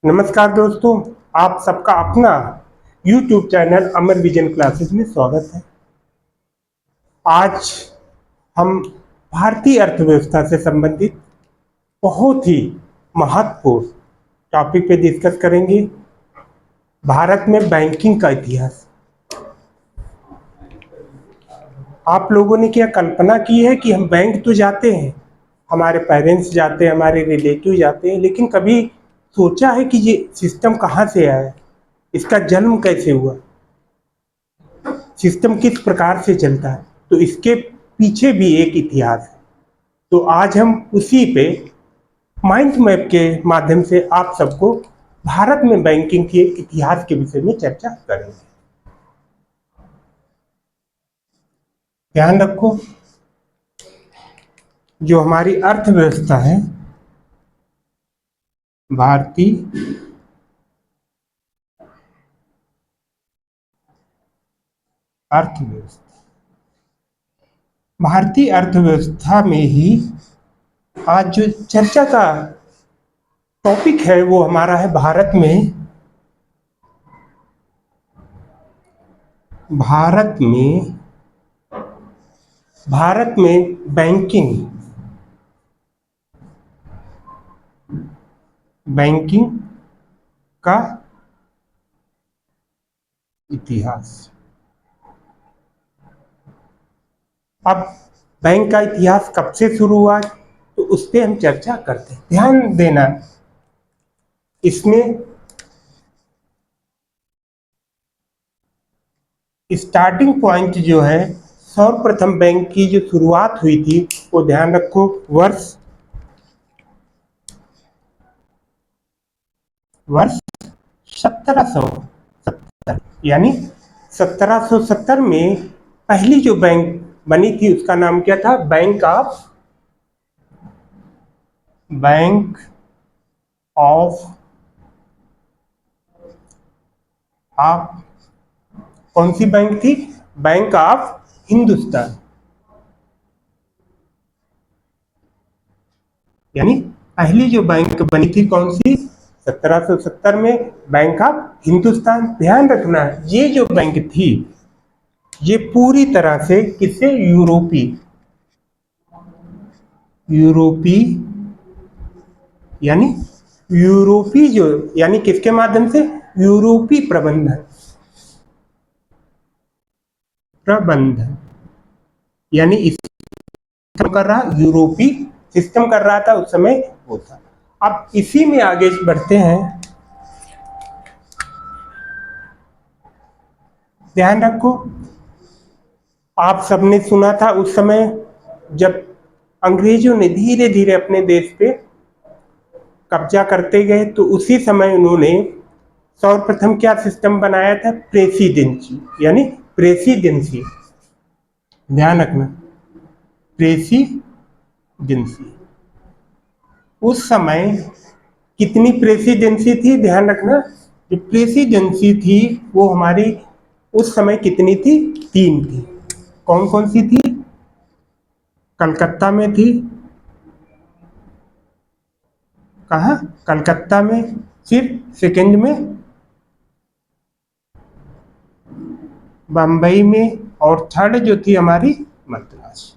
नमस्कार दोस्तों, आप सबका अपना YouTube चैनल अमर विजन क्लासेस में स्वागत है। आज हम भारतीय अर्थव्यवस्था से संबंधित बहुत ही महत्वपूर्ण टॉपिक पे डिस्कस करेंगे। भारत में बैंकिंग का इतिहास। आप लोगों ने क्या कल्पना की है कि हम बैंक तो जाते हैं, हमारे पेरेंट्स जाते हैं, हमारे रिलेटिव जाते हैं, लेकिन कभी सोचा है कि ये सिस्टम कहाँ से आया, इसका जन्म कैसे हुआ, सिस्टम किस प्रकार से चलता है? तो इसके पीछे भी एक इतिहास है। तो आज हम उसी पे माइंड मैप के माध्यम से आप सबको भारत में बैंकिंग के इतिहास के विषय में चर्चा करेंगे। ध्यान रखो, जो हमारी अर्थव्यवस्था है, भारतीय अर्थव्यवस्था, भारतीय अर्थव्यवस्था में ही आज जो चर्चा का टॉपिक है वो हमारा है भारत में बैंकिंग का इतिहास। अब बैंक का इतिहास कब से शुरू हुआ, तो उस पर हम चर्चा करते हैं। ध्यान देना, इसमें स्टार्टिंग पॉइंट जो है, सर्वप्रथम बैंक की जो शुरुआत हुई थी वो ध्यान रखो वर्ष 1770, यानी 1770 में पहली जो बैंक बनी थी उसका नाम क्या था? बैंक ऑफ कौन सी बैंक थी? Bank of Hindustan. यानी पहली जो बैंक बनी थी कौन सी? 1770 में बैंक ऑफ हिंदुस्तान। ध्यान रखना, ये जो बैंक थी ये पूरी तरह से किससे? यूरोपी जो, यानी किसके माध्यम से? यूरोपी प्रबंधन, यानी इस कर रहा यूरोपी सिस्टम कर रहा था उस समय वो था। अब इसी में आगे बढ़ते हैं। ध्यान रखो, आप सबने सुना था उस समय जब अंग्रेजों ने धीरे धीरे अपने देश पे कब्जा करते गए, तो उसी समय उन्होंने सर्वप्रथम क्या सिस्टम बनाया था? प्रेसिडेंसी। ध्यान रखना, प्रेसिडेंसी। उस समय कितनी प्रेसिडेंसी थी? ध्यान रखना, जो प्रेसिडेंसी थी वो हमारी उस समय कितनी थी? 3 थी। कौन कौन सी थी? कलकत्ता में थी। कहाँ? कलकत्ता में। फिर सेकंड में बम्बई में, और थर्ड जो थी हमारी मद्रास।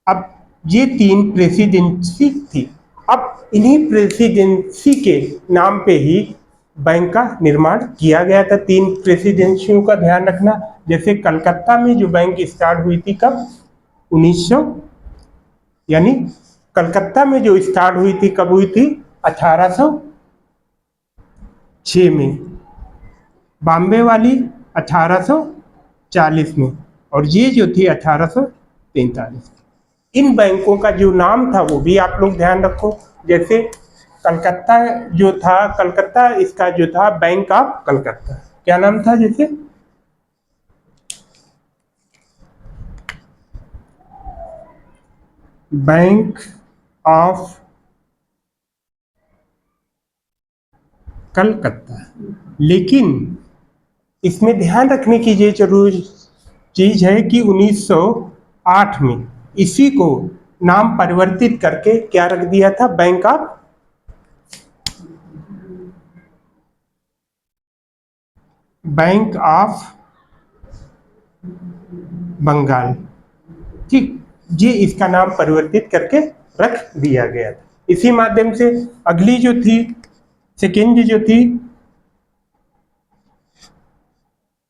अब ये 3 प्रेसिडेंसी थी। अब इन्हीं प्रेसिडेंसी के नाम पे ही बैंक का निर्माण किया गया था। 3 प्रेसिडेंसियों का ध्यान रखना। जैसे कलकत्ता में जो बैंक स्टार्ट हुई थी कब? 1900, यानी कलकत्ता में जो स्टार्ट हुई थी कब हुई थी? 1806 में। बॉम्बे वाली 1840 में, और ये जो थी 1843। इन बैंकों का जो नाम था वो भी आप लोग ध्यान रखो। जैसे कलकत्ता जो था, कलकत्ता इसका जो था बैंक ऑफ कलकत्ता, क्या नाम था? जैसे बैंक ऑफ कलकत्ता। लेकिन इसमें ध्यान रखने की ये जरूर चीज है कि 8 में इसी को नाम परिवर्तित करके क्या रख दिया था, बैंक ऑफ बंगाल। ठीक, ये इसका नाम परिवर्तित करके रख दिया गया था। इसी माध्यम से अगली जो थी, सेकेंड जो थी,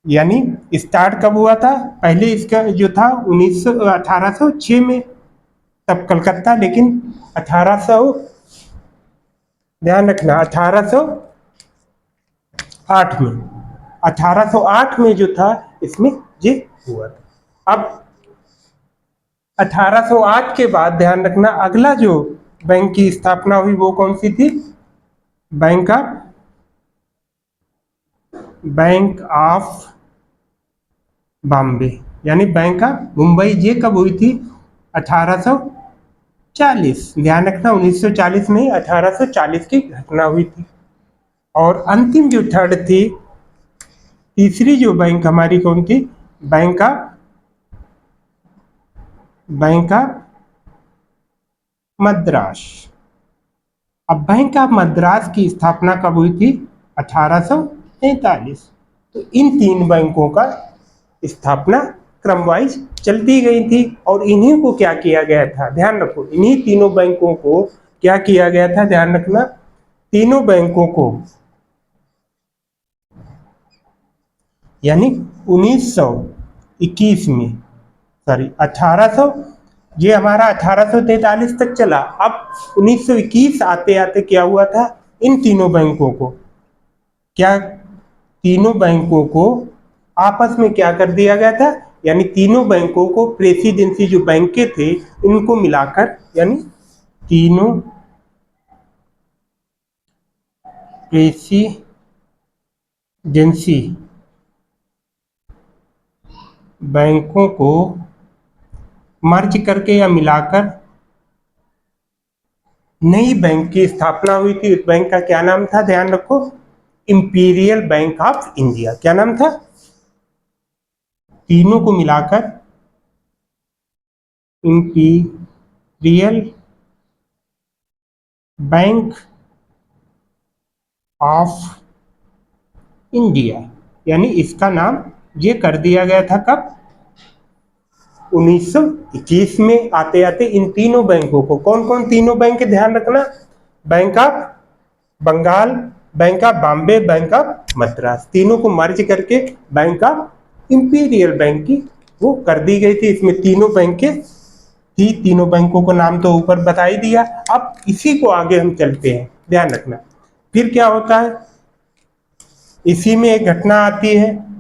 यानी स्टार्ट कब हुआ था, पहले इसका जो था 1806 में तब कलकत्ता, लेकिन 1800, ध्यान रखना 1808 में, 1808 में जो था इसमें ये हुआ था। अब 1808 के बाद ध्यान रखना अगला जो बैंक की स्थापना हुई वो कौन सी थी, बैंक ऑफ बॉम्बे, यानी बैंक ऑफ मुंबई। ये कब हुई थी, 1840। ध्यान रखना 1940 नहीं, 1840 की घटना हुई थी। और अंतिम जो थर्ड थी, तीसरी जो बैंक हमारी कौन थी, बैंक ऑफ मद्रास। अब बैंक ऑफ मद्रास की स्थापना कब हुई थी, 1843। तो इन तीन बैंकों का स्थापना क्रम वाइज चलती गई थी और इन्हीं को क्या किया गया था, ध्यान रखो, इन्हीं तीनों बैंकों को क्या किया गया था, ध्यान रखना, तीनों बैंकों को यानी 1921 में, सॉरी 1800, ये हमारा 1843 तक चला। अब 1921 आते आते क्या हुआ था, इन तीनों बैंकों को तीनों बैंकों को आपस में क्या कर दिया गया था, यानी तीनों बैंकों को प्रेसिडेंसी जो बैंकें थे इनको मिलाकर, यानी तीनों प्रेसिडेंसी बैंकों को मर्ज करके या मिलाकर नई बैंक की स्थापना हुई थी। उस बैंक का क्या नाम था, ध्यान रखो, इंपीरियल बैंक ऑफ इंडिया। क्या नाम था, तीनों को मिलाकर इंपीरियल बैंक ऑफ इंडिया, यानी इसका नाम ये कर दिया गया था कब, 1921 में। आते आते इन तीनों बैंकों को, कौन कौन तीनों बैंक, ध्यान रखना, bank of Bengal, bank of Bombay, bank of Madras, तीनों को मर्ज करके बैंक ऑफ इंपीरियल बैंक की वो कर दी गई थी। इसमें तीनों बैंकें थी, तीनों बैंकों को नाम तो ऊपर बता ही दिया। अब इसी को आगे हम चलते हैं, ध्यान रखना फिर क्या होता है। इसी में एक घटना आती है,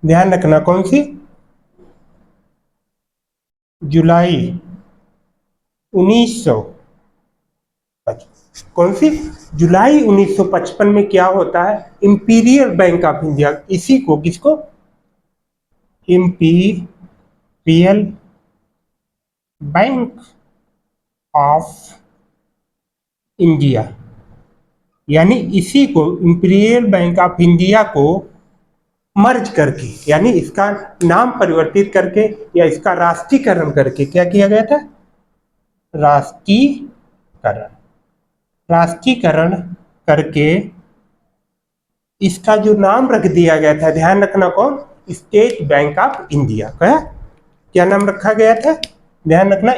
ध्यान रखना, कौन सी, जुलाई 1955, कौन सी, जुलाई 1955 में क्या होता है, इंपीरियल बैंक ऑफ इंडिया, इसी को किसको, इंपीरियल बैंक ऑफ इंडिया, यानी इसी को इंपीरियल बैंक ऑफ इंडिया को मर्ज करके, यानी इसका नाम परिवर्तित करके या इसका राष्ट्रीयकरण करके क्या किया गया था, राष्ट्रीयकरण करके इसका जो नाम रख दिया गया था, ध्यान रखना, कौन, स्टेट बैंक ऑफ इंडिया। क्या नाम रखा गया था, ध्यान रखना,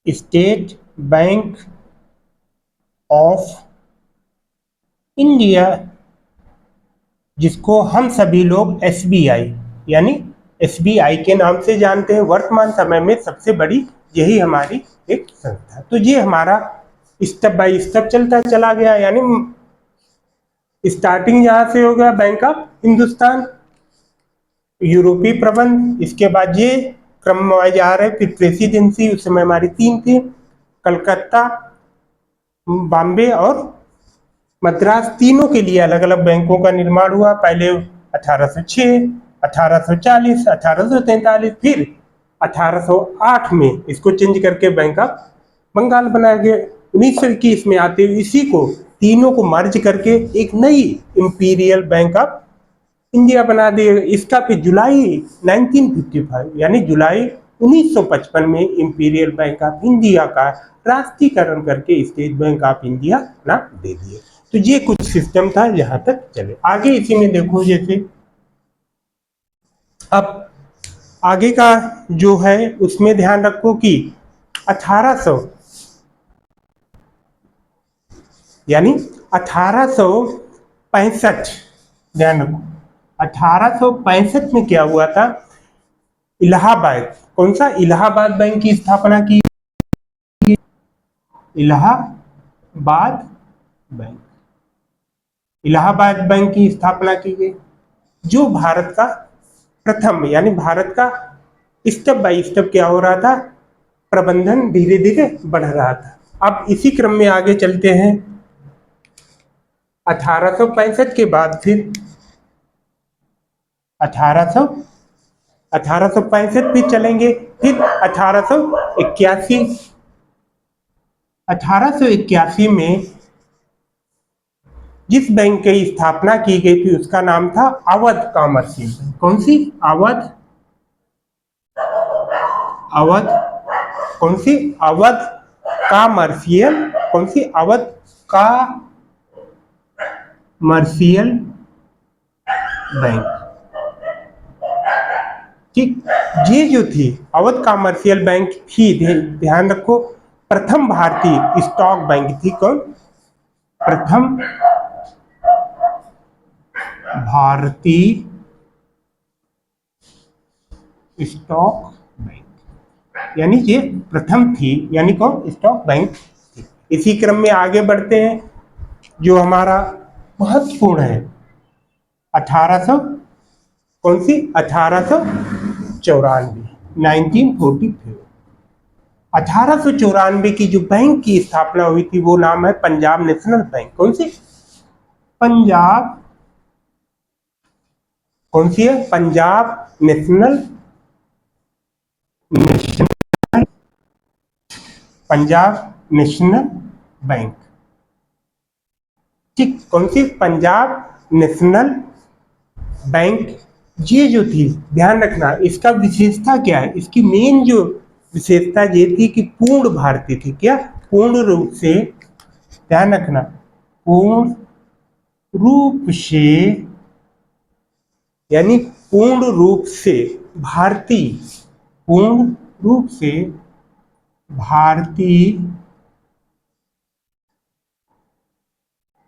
स्टेट बैंक ऑफ इंडिया, जिसको हम सभी लोग एसबीआई, यानी एसबीआई के नाम से जानते हैं। वर्तमान समय में सबसे बड़ी यही हमारी एक संस्था। तो ये हमारा स्टेप बाय स्टेप चलता चला गया, यानी स्टार्टिंग यहां से हो गया बैंक ऑफ हिंदुस्तान, यूरोपीय प्रबंध, इसके बाद ये क्रम वाइज आ रहे, फिर प्रेसिडेंसी, उस समय हमारी 3 थी, कलकत्ता, बॉम्बे और मद्रास, तीनों के लिए अलग अलग बैंकों का निर्माण हुआ। पहले 1806, 1840, 1843, फिर 1808 में इसको चेंज करके बैंक ऑफ बंगाल बनाया गया। 1921 में आते हुए इसी को तीनों को मर्ज करके एक नई इंपीरियल बैंक ऑफ इंडिया बना दिया। इसका फिर जुलाई 1955 यानी जुलाई 1955 में इंपीरियल बैंक ऑफ इंडिया का राष्ट्रीयकरण करके स्टेट बैंक ऑफ इंडिया ना दे दिए। तो ये कुछ सिस्टम था जहां तक चले। आगे इसी में देखो, जैसे अब आगे का जो है उसमें ध्यान रखो कि 1800 यानी 1865, ध्यान रखो 1865 में क्या हुआ था, इलाहाबाद, कौन सा, इलाहाबाद बैंक की स्थापना की। इलाहाबाद बैंक, इलाहाबाद बैंक की स्थापना की गई, जो भारत का प्रथम, यानी भारत का स्टेप बाय स्टेप क्या हो रहा था, प्रबंधन धीरे धीरे बढ़ रहा था। अब इसी क्रम में आगे चलते हैं। 1865 के बाद फिर 1865 भी चलेंगे, फिर 1881 में जिस बैंक की स्थापना की गई थी उसका नाम था अवध कॉमर्शियल बैंक। कौन सी, अवध कौन सी, अवध कॉमर्शियल, कौन सी, अवध कॉमर्शियल बैंक। ठीक, ये जो थी अवध कॉमर्शियल बैंक थी, ध्यान रखो, प्रथम भारतीय स्टॉक बैंक थी। कौन, प्रथम भारतीय स्टॉक बैंक, यानी ये प्रथम थी, यानी कौन, स्टॉक बैंक थी। इसी क्रम में आगे बढ़ते हैं, जो हमारा महत्वपूर्ण है 1800, कौन सी, 1894, 1944। 1894 की जो बैंक की स्थापना हुई थी वो नाम है पंजाब नेशनल बैंक। कौन सी, पंजाब, कौन सी है, Punjab national, Punjab national bank. ठीक, कौन सी, पंजाब नेशनल बैंक। ये जो थी, ध्यान रखना, इसका विशेषता क्या है, इसकी मेन जो विशेषता ये थी कि पूर्ण भारतीय थी। क्या, पूर्ण रूप से, ध्यान रखना, पूर्ण रूप से, यानी पूर्ण रूप से भारतीय, पूर्ण रूप से भारतीय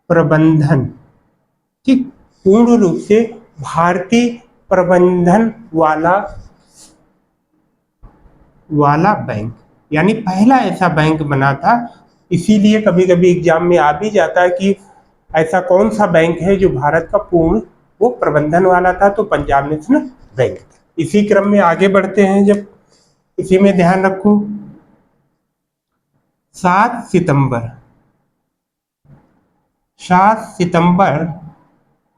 प्रबंधन। ठीक, पूर्ण रूप से भारतीय प्रबंधन वाला बैंक, यानी पहला ऐसा बैंक बना था। इसीलिए कभी कभी एग्जाम में आ भी जाता है कि ऐसा कौन सा बैंक है जो भारत का पूर्ण वो प्रबंधन वाला था, तो पंजाब नेशनल बैंक। इसी क्रम में आगे बढ़ते हैं, जब इसी में ध्यान रखो 7 सितंबर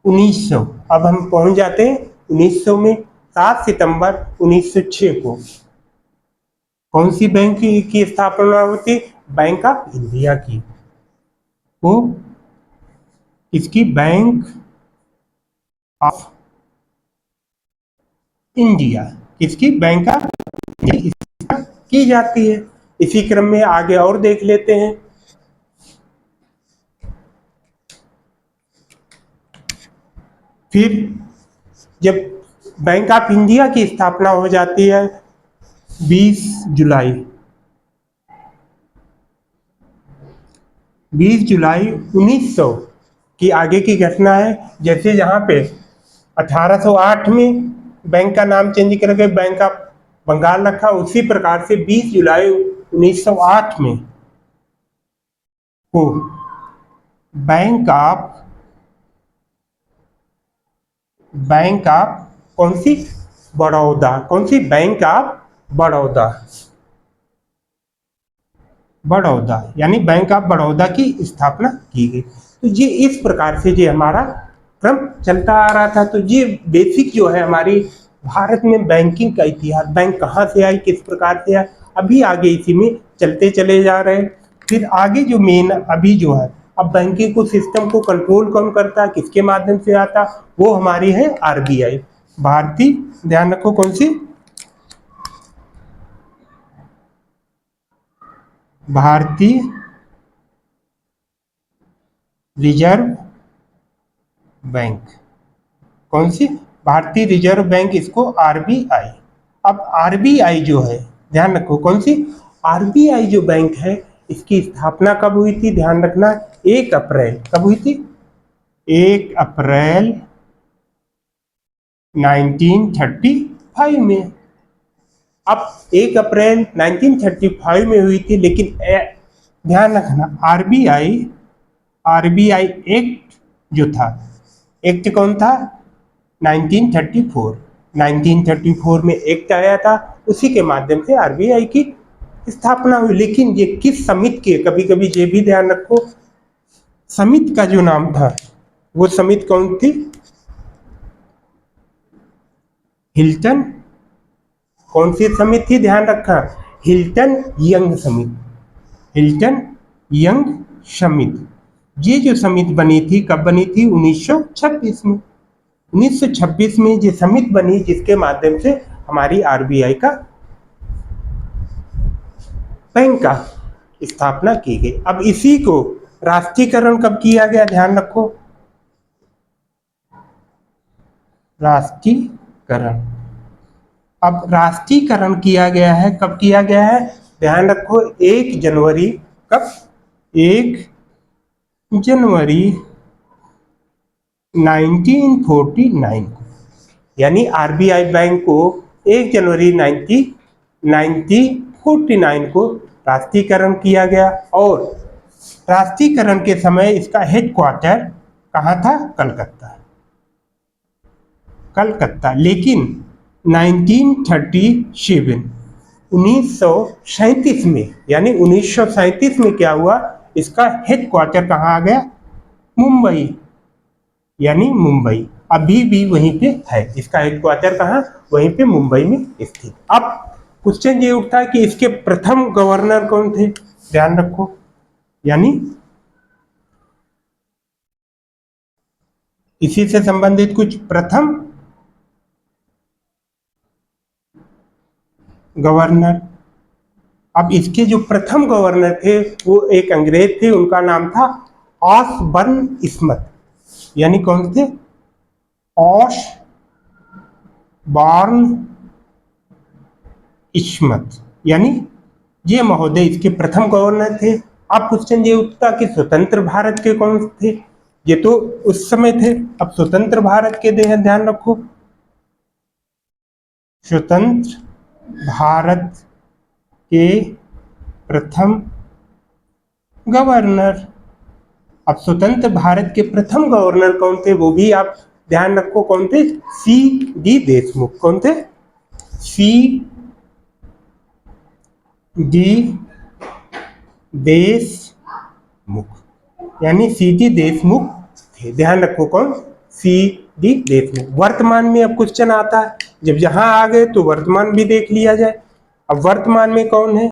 1900, अब हम पहुंच जाते हैं 1900 में। 7 सितंबर 1906 को कौन सी बैंक की स्थापना होती, बैंक ऑफ इंडिया की। वो इसकी बैंक ऑफ इंडिया, किसकी, बैंक ऑफ इंडिया की जाती है। इसी क्रम में आगे और देख लेते हैं। फिर जब बैंक ऑफ इंडिया की स्थापना हो जाती है 20 जुलाई 1900 की आगे की घटना है। जैसे जहां पे 1808 में बैंक का नाम चेंज करके बैंक ऑफ बंगाल रखा, उसी प्रकार से 20 जुलाई 1908 में को बैंक ऑफ कौन सी, बड़ौदा, कौन सी, बैंक ऑफ बड़ौदा, यानी बैंक ऑफ बड़ौदा की स्थापना की गई। तो ये इस प्रकार से ये हमारा क्रम चलता आ रहा था। तो ये बेसिक जो है हमारी भारत में बैंकिंग का इतिहास, बैंक कहाँ से आई, किस प्रकार से आई, अभी आगे इसी में चलते चले जा रहे हैं। फिर आगे जो मेन अभी जो है अब बैंकिंग को सिस्टम को कंट्रोल कौन करता है, किसके माध्यम से आता, वो हमारी है आरबीआई, भारतीय, ध्यान रखो कौन सी, भारतीय रिजर्व बैंक, कौन सी, भारतीय रिजर्व बैंक, इसको आरबीआई। अब आरबीआई जो है, ध्यान रखो कौन सी, आरबीआई जो बैंक है इसकी स्थापना कब हुई थी, ध्यान रखना, 1 अप्रैल, कब हुई थी, 1 अप्रैल 1935 में। अब 1 अप्रैल 1935 में हुई थी, लेकिन ध्यान रखना आरबीआई, आरबीआई एक्ट जो था, एक्ट कौन था, 1934, 1934 में एक्ट आया था, उसी के माध्यम से आरबीआई की स्थापना हुई। लेकिन ये किस समिति के, कभी कभी ये भी ध्यान रखो, समिति का जो नाम था वो समिति कौन थी, हिल्टन, कौन सी समिति थी, ध्यान रखा, हिल्टन यंग समिति, हिल्टन यंग समिति। ये जो समिति बनी थी कब बनी थी, 1926 में, 1926 में ये समिति बनी, जिसके माध्यम से हमारी आरबीआई का बैंक का स्थापना की गई। अब इसी को राष्ट्रीयकरण कब किया गया, ध्यान रखो, राष्ट्रीयकरण, अब राष्ट्रीयकरण किया गया है, कब किया गया है, ध्यान रखो, 1 जनवरी, कब, 1 जनवरी 1949 को, यानी आरबीआई बैंक को 1 जनवरी 1949 को राष्ट्रीयकरण किया गया। और राष्ट्रीयकरण के समय इसका हेडक्वार्टर कहाँ था, कलकत्ता, कलकत्ता। लेकिन 1937, 1937 में, यानी 1937 में क्या हुआ, इसका हेडक्वार्टर कहाँ आ गया, मुंबई, यानी मुंबई अभी भी वहीं पे है, इसका हेडक्वार्टर कहाँ, वहीं पे मुंबई में स्थित। अब क्वेश्चन ये उठता है कि इसके प्रथम गवर्नर कौन थे, ध्यान रखो, यानी इसी से संबंधित कुछ प्रथम गवर्नर। अब इसके जो प्रथम गवर्नर थे वो एक अंग्रेज थे, उनका नाम था ऑसबर्न स्मिथ, यानी कौन थे, ऑसबर्न स्मिथ, यानी ये महोदय इसके प्रथम गवर्नर थे। अब क्वेश्चन ये उठता कि स्वतंत्र भारत के कौन थे, ये तो उस समय थे, अब स्वतंत्र भारत के ध्यान रखो, स्वतंत्र भारत के प्रथम गवर्नर। अब स्वतंत्र भारत के प्रथम गवर्नर कौन थे, वो भी आप ध्यान रखो, कौन थे, सी डी देशमुख, कौन थे, सी डी देशमुख, यानी सी डी देशमुख थे, ध्यान रखो कौन, सी डी देशमुख। वर्तमान में अब क्वेश्चन आता है, जब यहां आ गए तो वर्तमान भी देख लिया जाए। अब वर्तमान में कौन है,